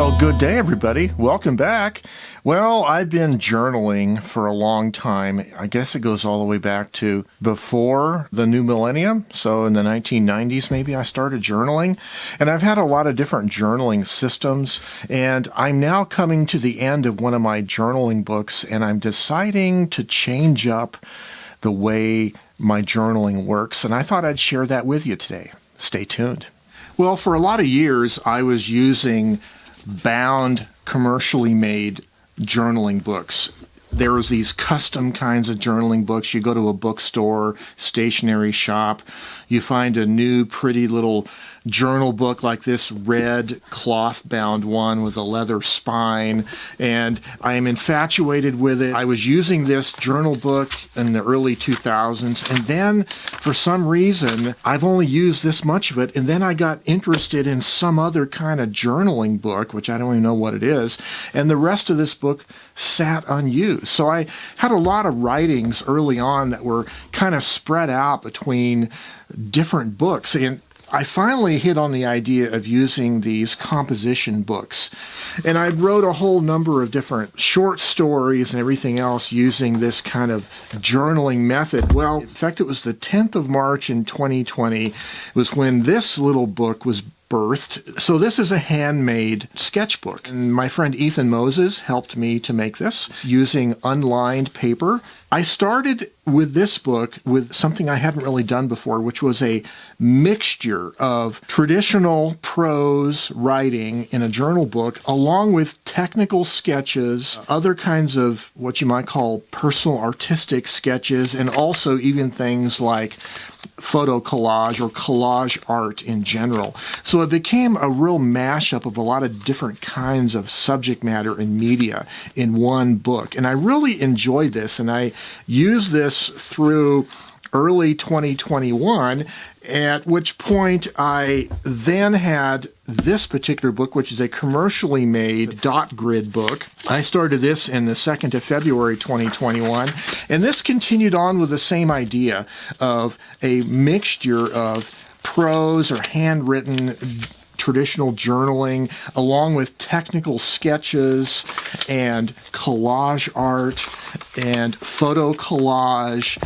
Well, good day, everybody. Welcome back. Well, I've been journaling for a long time. I guess it goes all the way back to before the new millennium. So in the 1990s, maybe I started journaling. And I've had a lot of different journaling systems. And I'm now coming to the end of one of my journaling books, and I'm deciding to change up the way my journaling works. And I thought I'd share that with you today. Stay tuned. Well, for a lot of years, I was using bound, commercially made journaling books. There was these custom kinds of journaling books. You go to a bookstore, stationery shop, you find a new pretty little journal book like this red cloth-bound one with a leather spine, and I am infatuated with it. I was using this journal book in the early 2000s, and then for some reason, I've only used this much of it, and then I got interested in some other kind of journaling book, which I don't even know what it is, and the rest of this book sat unused. So I had a lot of writings early on that were kind of spread out between different books, and I finally hit on the idea of using these composition books. And I wrote a whole number of different short stories and everything else using this kind of journaling method. Well, in fact, it was the 10th of March in 2020 was when this little book was birthed. So this is a handmade sketchbook. And my friend Ethan Moses helped me to make this using unlined paper. I started with this book with something I hadn't really done before, which was a mixture of traditional prose writing in a journal book, along with technical sketches, other kinds of what you might call personal artistic sketches, and also even things like photo collage or collage art in general. So it became a real mashup of a lot of different kinds of subject matter and media in one book. And I really enjoyed this, and I used this through early 2021, at which point I then had this particular book, which is a commercially made dot grid book. I started this in the 2nd of February 2021, and this continued on with the same idea of a mixture of prose or handwritten traditional journaling, along with technical sketches and collage art and photo collage.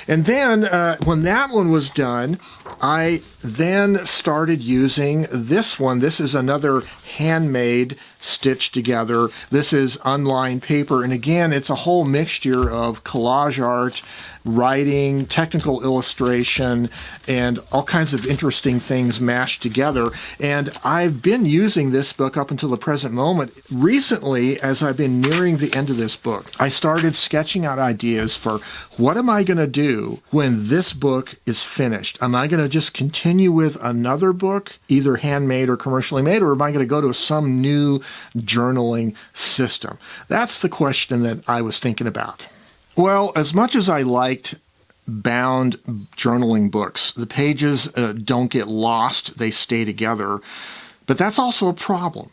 And then when that one was done, I then started using this one. This is another handmade, stitched together. This is unlined paper. And again, it's a whole mixture of collage art, writing, technical illustration, and all kinds of interesting things mashed together. And I've been using this book up until the present moment. Recently, as I've been nearing the end of this book, I started sketching out ideas for what am I going to do when this book is finished? Am I going to just continue with another book, either handmade or commercially made, or am I going to go to some new journaling system? That's the question that I was thinking about. Well, as much as I liked bound journaling books, the pages don't get lost, they stay together. But that's also a problem,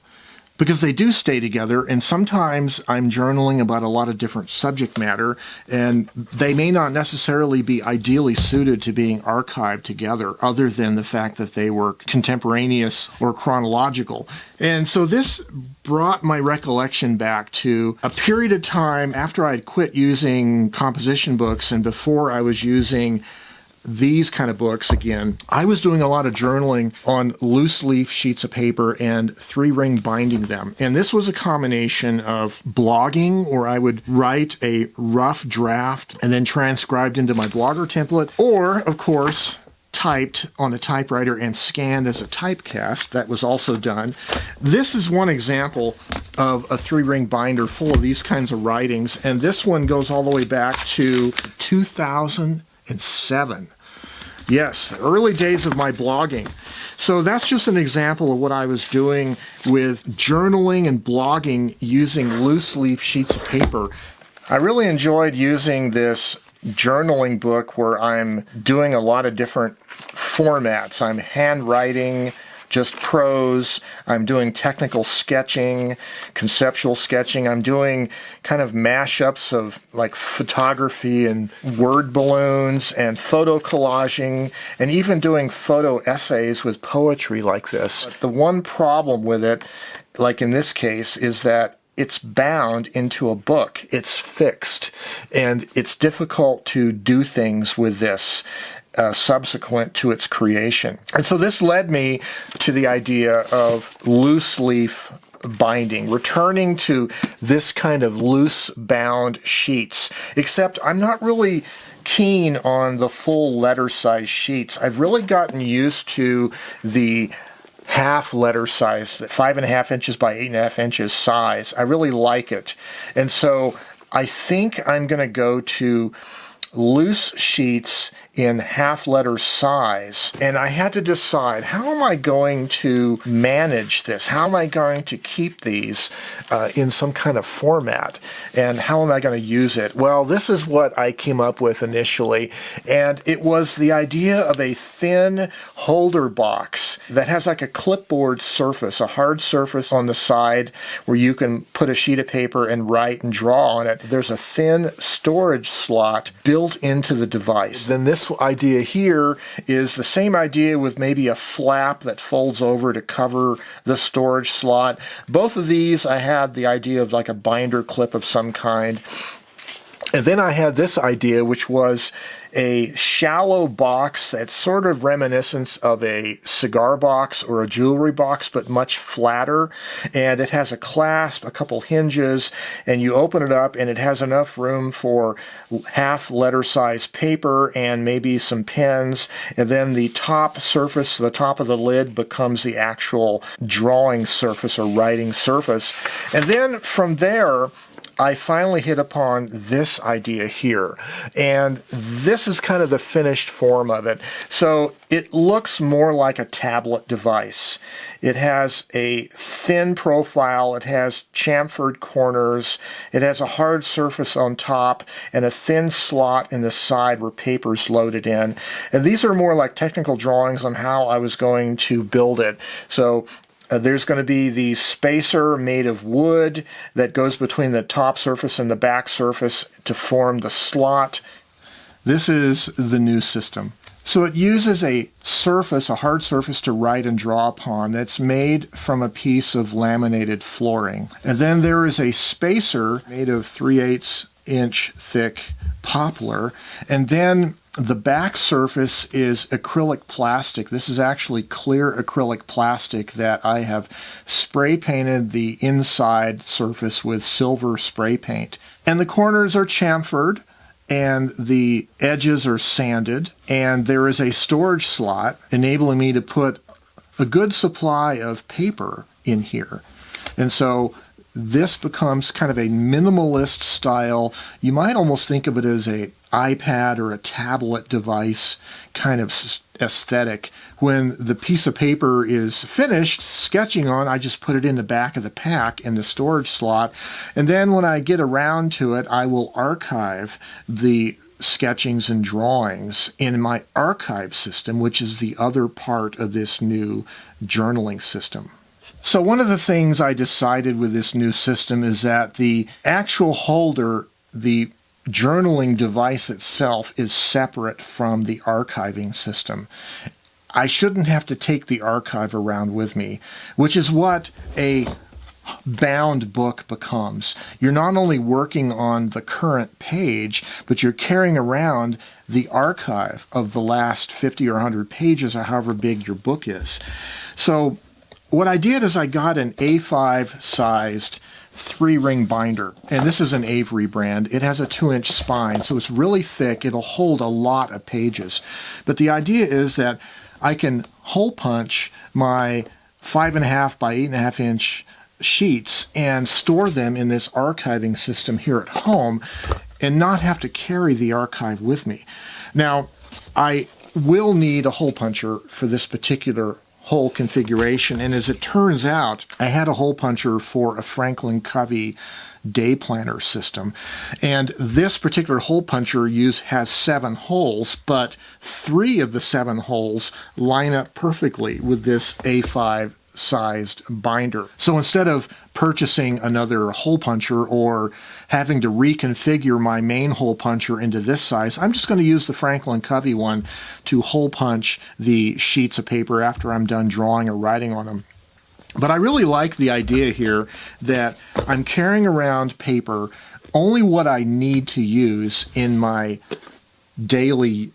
because they do stay together, and sometimes I'm journaling about a lot of different subject matter, and they may not necessarily be ideally suited to being archived together, other than the fact that they were contemporaneous or chronological. And so this brought my recollection back to a period of time after I'd quit using composition books and before I was using these kind of books again. I was doing a lot of journaling on loose leaf sheets of paper and 3-ring binding them. And this was a combination of blogging, where I would write a rough draft and then transcribed into my Blogger template, or, of course, typed on a typewriter and scanned as a typecast. That was also done. This is one example of a 3-ring binder full of these kinds of writings, and this one goes all the way back to 2007. Yes, early days of my blogging. So that's just an example of what I was doing with journaling and blogging using loose leaf sheets of paper. I really enjoyed using this journaling book where I'm doing a lot of different formats. I'm handwriting, just prose. I'm doing technical sketching, conceptual sketching. I'm doing kind of mashups of like photography and word balloons and photo collaging, and even doing photo essays with poetry like this. But the one problem with it, like in this case, is that it's bound into a book. It's fixed, and it's difficult to do things with this subsequent to its creation. And so this led me to the idea of loose leaf binding, returning to this kind of loose bound sheets, except I'm not really keen on the full letter size sheets. I've really gotten used to the half letter size, 5.5 inches by 8.5 inches size. I really like it. And so I think I'm going to go to loose sheets in half letter size, and I had to decide, how am I going to manage this? How am I going to keep these in some kind of format, and how am I going to use it? Well, this is what I came up with initially, and it was the idea of a thin holder box that has like a clipboard surface, a hard surface on the side where you can put a sheet of paper and write and draw on it. There's a thin storage slot built into the device. Then this idea here is the same idea with maybe a flap that folds over to cover the storage slot. Both of these I had the idea of like a binder clip of some kind. And then I had this idea, which was a shallow box that's sort of reminiscent of a cigar box or a jewelry box, but much flatter. And it has a clasp, a couple hinges, and you open it up and it has enough room for half letter size paper and maybe some pens. And then the top surface, the top of the lid, becomes the actual drawing surface or writing surface. And then from there, I finally hit upon this idea here, and this is kind of the finished form of it. So it looks more like a tablet device. It has a thin profile, it has chamfered corners, it has a hard surface on top, and a thin slot in the side where paper's loaded in. And these are more like technical drawings on how I was going to build it. So there's going to be the spacer made of wood that goes between the top surface and the back surface to form the slot. This is the new system. So it uses a surface, a hard surface to write and draw upon that's made from a piece of laminated flooring. And then there is a spacer made of 3/8 inch thick poplar, and then the back surface is acrylic plastic. This is actually clear acrylic plastic that I have spray painted the inside surface with silver spray paint. And the corners are chamfered and the edges are sanded, and there is a storage slot enabling me to put a good supply of paper in here. And so this becomes kind of a minimalist style. You might almost think of it as a iPad or a tablet device kind of aesthetic. When the piece of paper is finished sketching on, I just put it in the back of the pack in the storage slot. And then when I get around to it, I will archive the sketchings and drawings in my archive system, which is the other part of this new journaling system. So one of the things I decided with this new system is that the actual holder, the journaling device itself, is separate from the archiving system. I shouldn't have to take the archive around with me, which is what a bound book becomes. You're not only working on the current page, but you're carrying around the archive of the last 50 or 100 pages or however big your book is. So what I did is I got an A5 sized 3-ring binder, and this is an Avery brand. It has a 2-inch spine, so it's really thick. It'll hold a lot of pages. But the idea is that I can hole punch my 5.5 by 8.5 inch sheets and store them in this archiving system here at home and not have to carry the archive with me. Now, I will need a hole puncher for this particular hole configuration, and as it turns out, I had a hole puncher for a Franklin Covey day planner system, and this particular hole puncher has 7 holes, but 3 of the 7 holes line up perfectly with this A5 sized binder. So instead of purchasing another hole puncher or having to reconfigure my main hole puncher into this size, I'm just going to use the Franklin Covey one to hole punch the sheets of paper after I'm done drawing or writing on them. But I really like the idea here that I'm carrying around paper, only what I need to use in my daily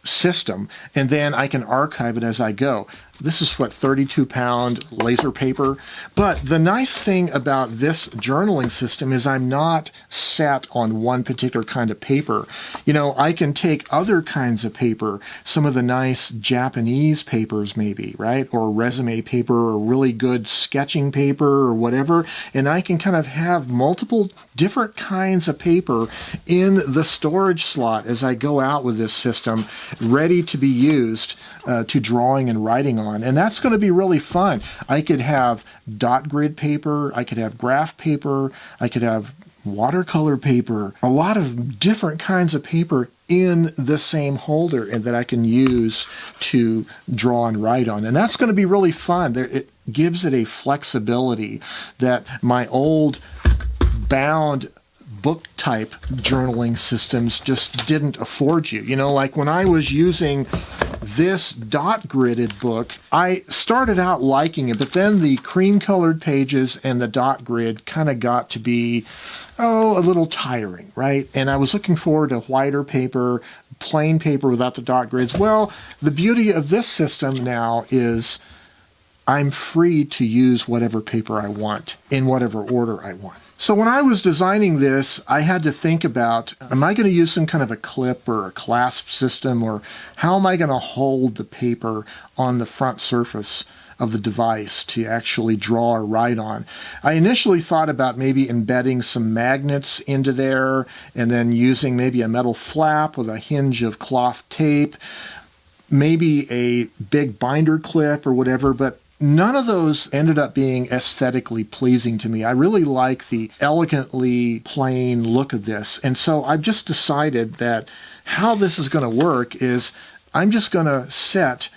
system, and then I can archive it as I go. This is what, 32-pound laser paper. But the nice thing about this journaling system is I'm not set on one particular kind of paper. You know, I can take other kinds of paper, some of the nice Japanese papers maybe, right? Or resume paper, or really good sketching paper, or whatever, and I can kind of have multiple different kinds of paper in the storage slot as I go out with this system, ready to be used to drawing and writing on. And that's going to be really fun. I could have dot grid paper, I could have graph paper, I could have watercolor paper, a lot of different kinds of paper in the same holder and that I can use to draw and write on. And that's going to be really fun. It gives it a flexibility that my old bound book type journaling systems just didn't afford you. You know, like when I was using this dot gridded book, I started out liking it, but then the cream colored pages and the dot grid kind of got to be, a little tiring, right? And I was looking forward to whiter paper, plain paper without the dot grids. Well, the beauty of this system now is I'm free to use whatever paper I want in whatever order I want. So when I was designing this, I had to think about, am I going to use some kind of a clip or a clasp system, or how am I going to hold the paper on the front surface of the device to actually draw or write on? I initially thought about maybe embedding some magnets into there and then using maybe a metal flap with a hinge of cloth tape, maybe a big binder clip or whatever, but none of those ended up being aesthetically pleasing to me. I really like the elegantly plain look of this. And so I've just decided that how this is going to work is I'm just going to set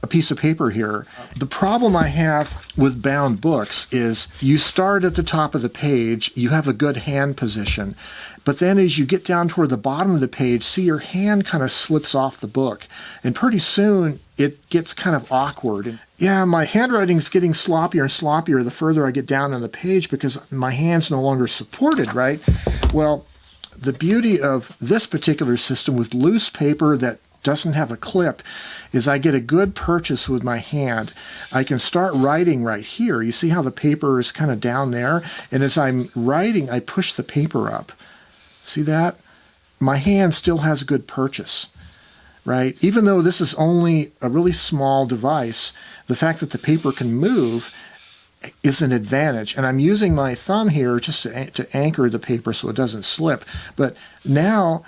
a piece of paper here. The problem I have with bound books is you start at the top of the page, you have a good hand position, but then as you get down toward the bottom of the page, see your hand kind of slips off the book, and pretty soon it gets kind of awkward. And yeah, my handwriting's getting sloppier and sloppier the further I get down on the page because my hand's no longer supported, right? Well, the beauty of this particular system with loose paper that doesn't have a clip is I get a good purchase with my hand. I can start writing right here. You see how the paper is kind of down there? And as I'm writing, I push the paper up. See that? My hand still has a good purchase, right? Even though this is only a really small device, the fact that the paper can move is an advantage. And I'm using my thumb here just to anchor the paper so it doesn't slip. But now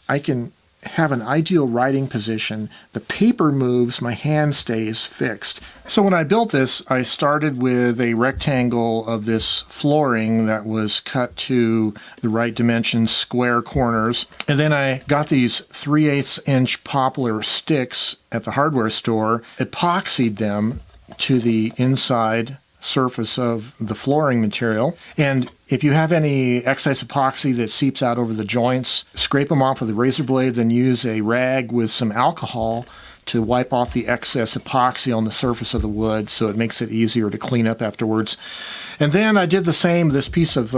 I can have an ideal writing position. The paper moves, my hand stays fixed. So when I built this, I started with a rectangle of this flooring that was cut to the right dimensions, square corners. And then I got these 3/8 inch poplar sticks at the hardware store, epoxied them to the inside surface of the flooring material. And if you have any excess epoxy that seeps out over the joints, scrape them off with a razor blade, then use a rag with some alcohol to wipe off the excess epoxy on the surface of the wood so it makes it easier to clean up afterwards. And then I did the same, this piece of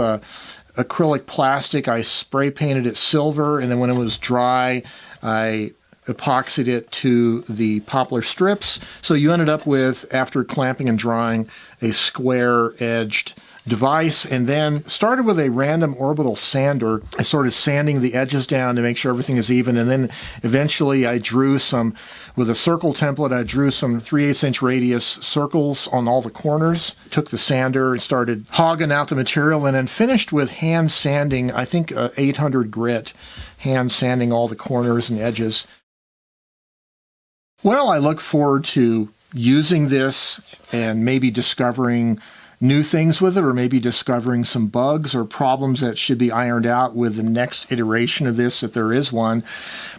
acrylic plastic, I spray painted it silver, and then when it was dry, I epoxied it to the poplar strips. So you ended up with, after clamping and drying, a square-edged device, and then started with a random orbital sander. I started sanding the edges down to make sure everything is even, and then eventually I drew some, with a circle template, I drew some 3/8 inch radius circles on all the corners, took the sander and started hogging out the material, and then finished with hand sanding, I think 800 grit, hand sanding all the corners and edges. Well, I look forward to using this and maybe discovering new things with it, or maybe discovering some bugs or problems that should be ironed out with the next iteration of this, if there is one.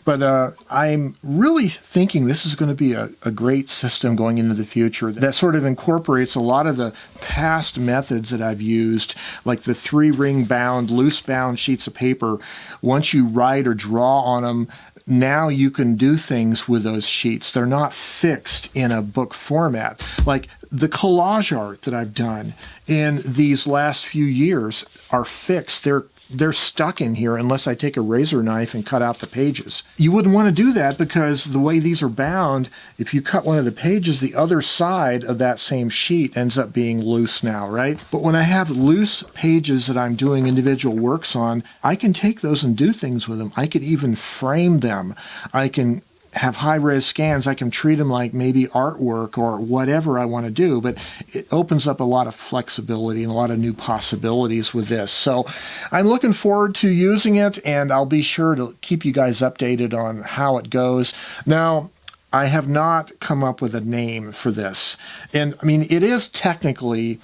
But I'm really thinking this is going to be a great system going into the future that sort of incorporates a lot of the past methods that I've used, like the 3-ring bound, loose bound sheets of paper. Once you write or draw on them, now you can do things with those sheets. They're not fixed in a book format. Like the collage art that I've done in these last few years are fixed. They're stuck in here unless I take a razor knife and cut out the pages. You wouldn't want to do that because the way these are bound, if you cut one of the pages, the other side of that same sheet ends up being loose now, right? But when I have loose pages that I'm doing individual works on, I can take those and do things with them. I could even frame them. I can have high-res scans. I can treat them like maybe artwork or whatever I want to do, but it opens up a lot of flexibility and a lot of new possibilities with this. So I'm looking forward to using it, and I'll be sure to keep you guys updated on how it goes. Now, I have not come up with a name for this. And I mean, it is technically,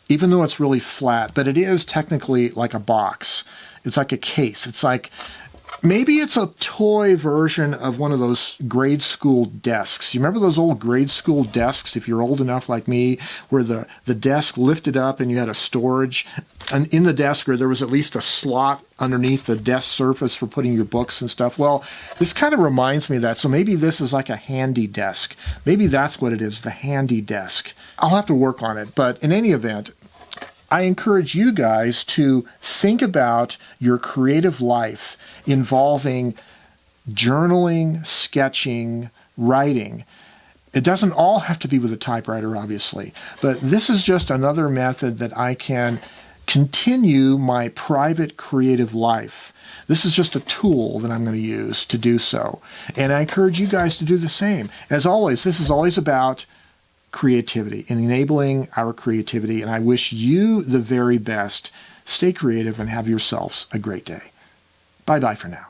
even though it's really flat, but it is technically like a box. It's like a case. It's like, maybe it's a toy version of one of those grade school desks. You remember those old grade school desks, if you're old enough like me, where the desk lifted up and you had a storage, and in the desk, or there was at least a slot underneath the desk surface for putting your books and stuff? Well, this kind of reminds me of that. So maybe this is like a handy desk. Maybe that's what it is, the handy desk. I'll have to work on it. But in any event, I encourage you guys to think about your creative life involving journaling, sketching, writing. It doesn't all have to be with a typewriter, obviously, but this is just another method that I can continue my private creative life. This is just a tool that I'm going to use to do so. And I encourage you guys to do the same. As always, this is always about creativity and enabling our creativity. And I wish you the very best. Stay creative and have yourselves a great day. Bye-bye for now.